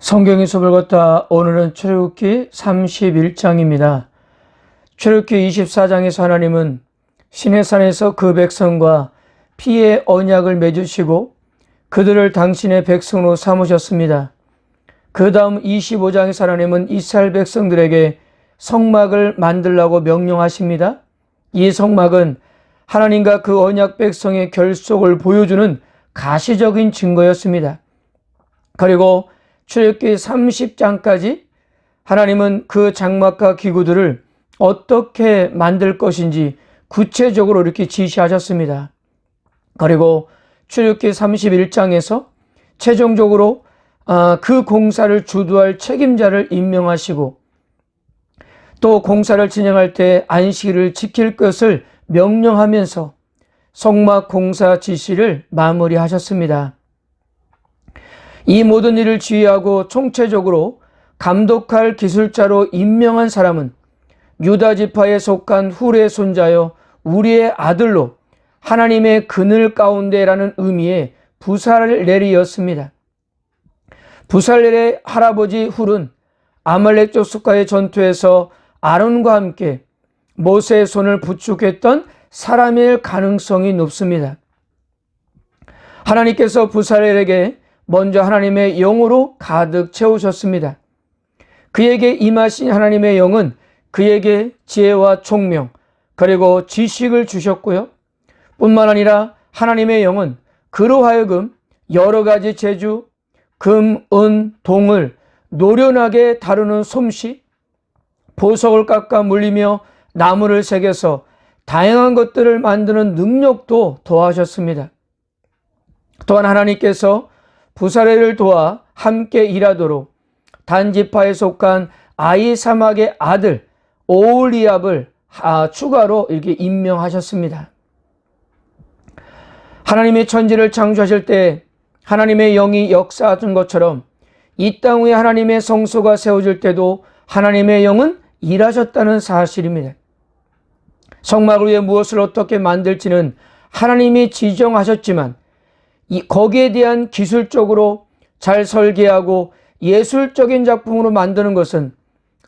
성경의 숲을 걷다. 오늘은 출애굽기 31장입니다. 출애굽기 24장에서 하나님은 시내산에서 그 백성과 피의 언약을 맺으시고 그들을 당신의 백성으로 삼으셨습니다. 그 다음 25장에서 하나님은 이스라엘 백성들에게 성막을 만들라고 명령하십니다. 이 성막은 하나님과 그 언약 백성의 결속을 보여주는 가시적인 증거였습니다. 그리고 출애굽기 30장까지 하나님은 그 장막과 기구들을 어떻게 만들 것인지 구체적으로 이렇게 지시하셨습니다. 그리고 출애굽기 31장에서 최종적으로 그 공사를 주도할 책임자를 임명하시고 또 공사를 진행할 때 안식일을 지킬 것을 명령하면서 성막 공사 지시를 마무리하셨습니다. 이 모든 일을 지휘하고 총체적으로 감독할 기술자로 임명한 사람은 유다 지파에 속한 훌의 손자여 우리의 아들로 하나님의 그늘 가운데라는 의미의 부살렐이었습니다. 부살렐의 할아버지 훌은 아말렉 족속과의 전투에서 아론과 함께 모세의 손을 부축했던 사람일 가능성이 높습니다. 하나님께서 부살렐에게 먼저 하나님의 영으로 가득 채우셨습니다. 그에게 임하신 하나님의 영은 그에게 지혜와 총명 그리고 지식을 주셨고요. 뿐만 아니라 하나님의 영은 그로 하여금 여러 가지 재주, 금, 은, 동을 노련하게 다루는 솜씨, 보석을 깎아 물리며 나무를 새겨서 다양한 것들을 만드는 능력도 더하셨습니다. 또한 하나님께서 부살렐을 도와 함께 일하도록 단지파에 속한 아히사막의 아들 오홀리압을 추가로 이렇게 임명하셨습니다. 하나님의 천지를 창조하실 때 하나님의 영이 역사하던 것처럼 이 땅 위에 하나님의 성소가 세워질 때도 하나님의 영은 일하셨다는 사실입니다. 성막을 위해 무엇을 어떻게 만들지는 하나님이 지정하셨지만 거기에 대한 기술적으로 잘 설계하고 예술적인 작품으로 만드는 것은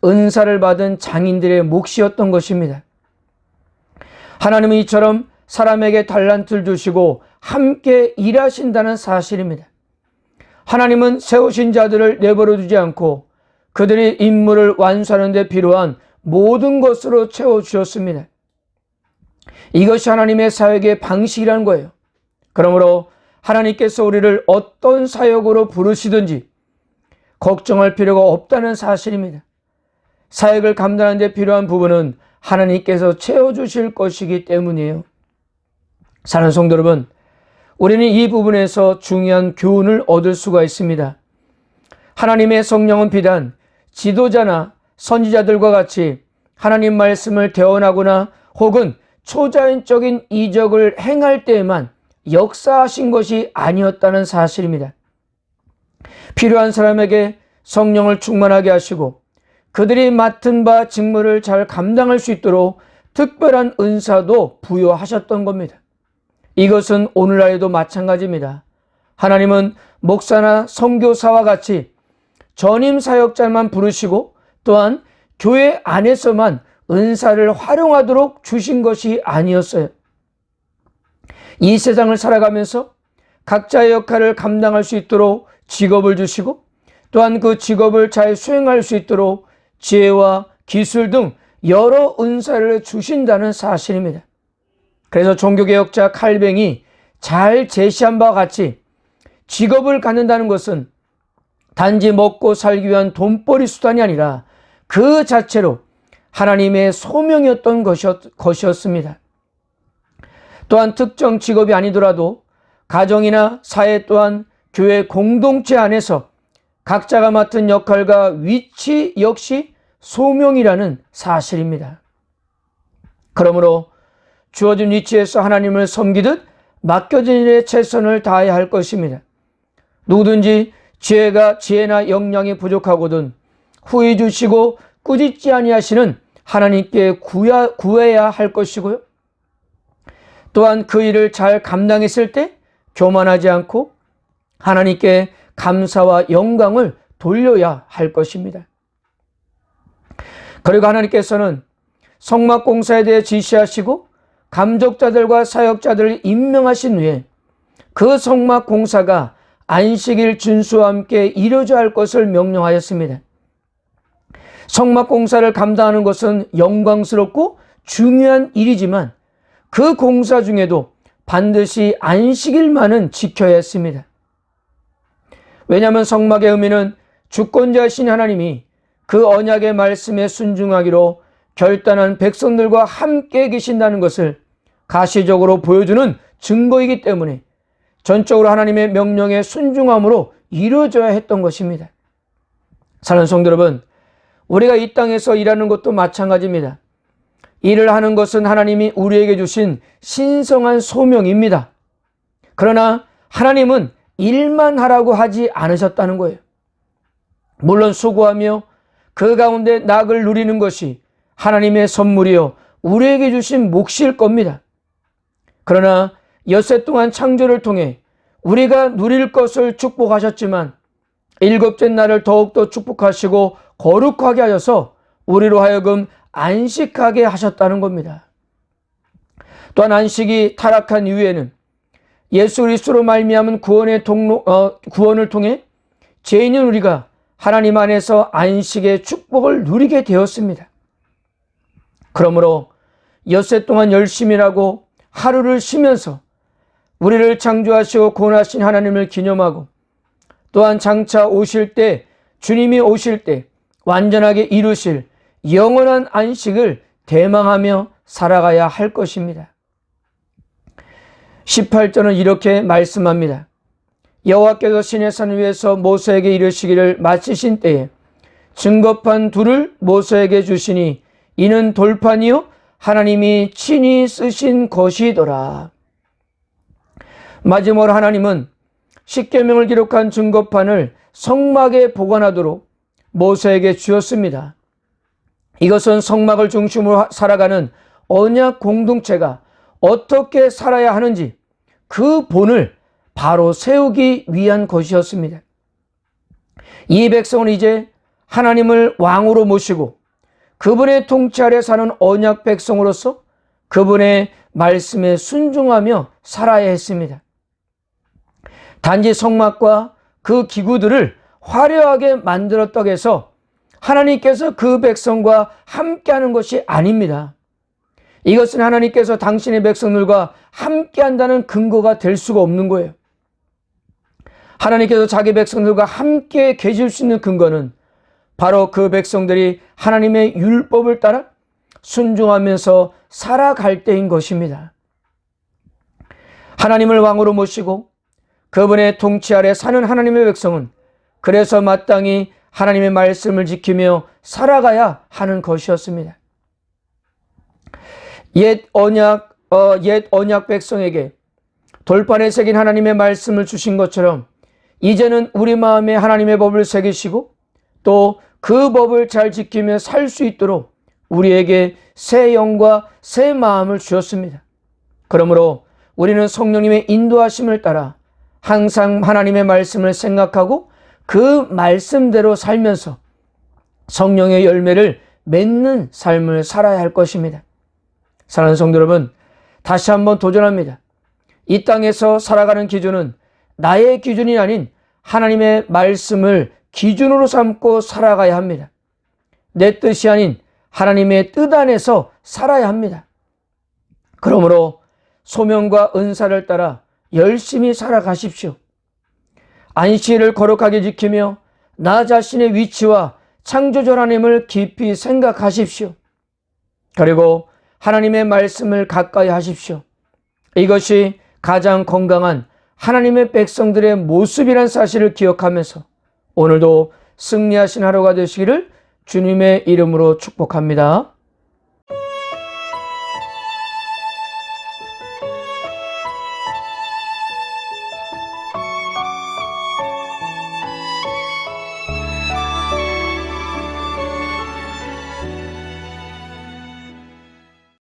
은사를 받은 장인들의 몫이었던 것입니다. 하나님은 이처럼 사람에게 달란트를 주시고 함께 일하신다는 사실입니다. 하나님은 세우신 자들을 내버려 두지 않고 그들이 임무를 완수하는 데 필요한 모든 것으로 채워주셨습니다. 이것이 하나님의 사역의 방식이라는 거예요. 그러므로 하나님께서 우리를 어떤 사역으로 부르시든지 걱정할 필요가 없다는 사실입니다. 사역을 감당하는 데 필요한 부분은 하나님께서 채워주실 것이기 때문이에요. 사랑하는 성도 여러분, 우리는 이 부분에서 중요한 교훈을 얻을 수가 있습니다. 하나님의 성령은 비단 지도자나 선지자들과 같이 하나님 말씀을 대언하거나 혹은 초자연적인 이적을 행할 때에만 역사하신 것이 아니었다는 사실입니다. 필요한 사람에게 성령을 충만하게 하시고 그들이 맡은 바 직무를 잘 감당할 수 있도록 특별한 은사도 부여하셨던 겁니다. 이것은 오늘날에도 마찬가지입니다. 하나님은 목사나 선교사와 같이 전임 사역자만 부르시고 또한 교회 안에서만 은사를 활용하도록 주신 것이 아니었어요. 이 세상을 살아가면서 각자의 역할을 감당할 수 있도록 직업을 주시고 또한 그 직업을 잘 수행할 수 있도록 지혜와 기술 등 여러 은사를 주신다는 사실입니다. 그래서 종교개혁자 칼뱅이 잘 제시한 바와 같이 직업을 갖는다는 것은 단지 먹고 살기 위한 돈벌이 수단이 아니라 그 자체로 하나님의 소명이었던 것이었습니다. 또한 특정 직업이 아니더라도 가정이나 사회 또한 교회 공동체 안에서 각자가 맡은 역할과 위치 역시 소명이라는 사실입니다. 그러므로 주어진 위치에서 하나님을 섬기듯 맡겨진 일에 최선을 다해야 할 것입니다. 누구든지 지혜나 역량이 부족하거든 후히 주시고 꾸짖지 아니하시는 하나님께 구해야 할 것이고요. 또한 그 일을 잘 감당했을 때 교만하지 않고 하나님께 감사와 영광을 돌려야 할 것입니다. 그리고 하나님께서는 성막 공사에 대해 지시하시고 감독자들과 사역자들을 임명하신 후에 그 성막 공사가 안식일 준수와 함께 이루어져야 할 것을 명령하였습니다. 성막 공사를 감당하는 것은 영광스럽고 중요한 일이지만 그 공사 중에도 반드시 안식일만은 지켜야 했습니다. 왜냐하면 성막의 의미는 주권자이신 하나님이 그 언약의 말씀에 순종하기로 결단한 백성들과 함께 계신다는 것을 가시적으로 보여주는 증거이기 때문에 전적으로 하나님의 명령에 순종함으로 이루어져야 했던 것입니다. 사랑하는 성도 여러분, 우리가 이 땅에서 일하는 것도 마찬가지입니다. 일을 하는 것은 하나님이 우리에게 주신 신성한 소명입니다. 그러나 하나님은 일만 하라고 하지 않으셨다는 거예요. 물론 수고하며 그 가운데 낙을 누리는 것이 하나님의 선물이요 우리에게 주신 몫일 겁니다. 그러나 엿새 동안 창조를 통해 우리가 누릴 것을 축복하셨지만 일곱째 날을 더욱더 축복하시고 거룩하게 하셔서 우리로 하여금 안식하게 하셨다는 겁니다. 또한 안식이 타락한 이후에는 예수 그리스도로 말미암은 구원을 통해 죄인인 우리가 하나님 안에서 안식의 축복을 누리게 되었습니다. 그러므로 엿새 동안 열심히 일하고 하루를 쉬면서 우리를 창조하시고 구원하신 하나님을 기념하고 또한 장차 오실 때 주님이 오실 때 완전하게 이루실 영원한 안식을 대망하며 살아가야 할 것입니다. 18절은 이렇게 말씀합니다. 여호와께서 시내산 위에서 모세에게 이르시기를 마치신 때에 증거판 둘을 모세에게 주시니 이는 돌판이요 하나님이 친히 쓰신 것이더라. 마지막으로 하나님은 십계명을 기록한 증거판을 성막에 보관하도록 모세에게 주었습니다. 이것은 성막을 중심으로 살아가는 언약 공동체가 어떻게 살아야 하는지 그 본을 바로 세우기 위한 것이었습니다. 이 백성은 이제 하나님을 왕으로 모시고 그분의 통치 아래 사는 언약 백성으로서 그분의 말씀에 순종하며 살아야 했습니다. 단지 성막과 그 기구들을 화려하게 만들었다고 해서 하나님께서 그 백성과 함께하는 것이 아닙니다. 이것은 하나님께서 당신의 백성들과 함께한다는 근거가 될 수가 없는 거예요. 하나님께서 자기 백성들과 함께 계실 수 있는 근거는 바로 그 백성들이 하나님의 율법을 따라 순종하면서 살아갈 때인 것입니다. 하나님을 왕으로 모시고 그분의 통치 아래 사는 하나님의 백성은 그래서 마땅히 하나님의 말씀을 지키며 살아가야 하는 것이었습니다. 옛 언약 백성에게 돌판에 새긴 하나님의 말씀을 주신 것처럼 이제는 우리 마음에 하나님의 법을 새기시고 또 그 법을 잘 지키며 살 수 있도록 우리에게 새 영과 새 마음을 주셨습니다. 그러므로 우리는 성령님의 인도하심을 따라 항상 하나님의 말씀을 생각하고 그 말씀대로 살면서 성령의 열매를 맺는 삶을 살아야 할 것입니다. 사랑하는 성도 여러분, 다시 한번 도전합니다. 이 땅에서 살아가는 기준은 나의 기준이 아닌 하나님의 말씀을 기준으로 삼고 살아가야 합니다. 내 뜻이 아닌 하나님의 뜻 안에서 살아야 합니다. 그러므로 소명과 은사를 따라 열심히 살아가십시오. 안식일을 거룩하게 지키며 나 자신의 위치와 창조주 하나님을 깊이 생각하십시오. 그리고 하나님의 말씀을 가까이 하십시오. 이것이 가장 건강한 하나님의 백성들의 모습이란 사실을 기억하면서 오늘도 승리하신 하루가 되시기를 주님의 이름으로 축복합니다.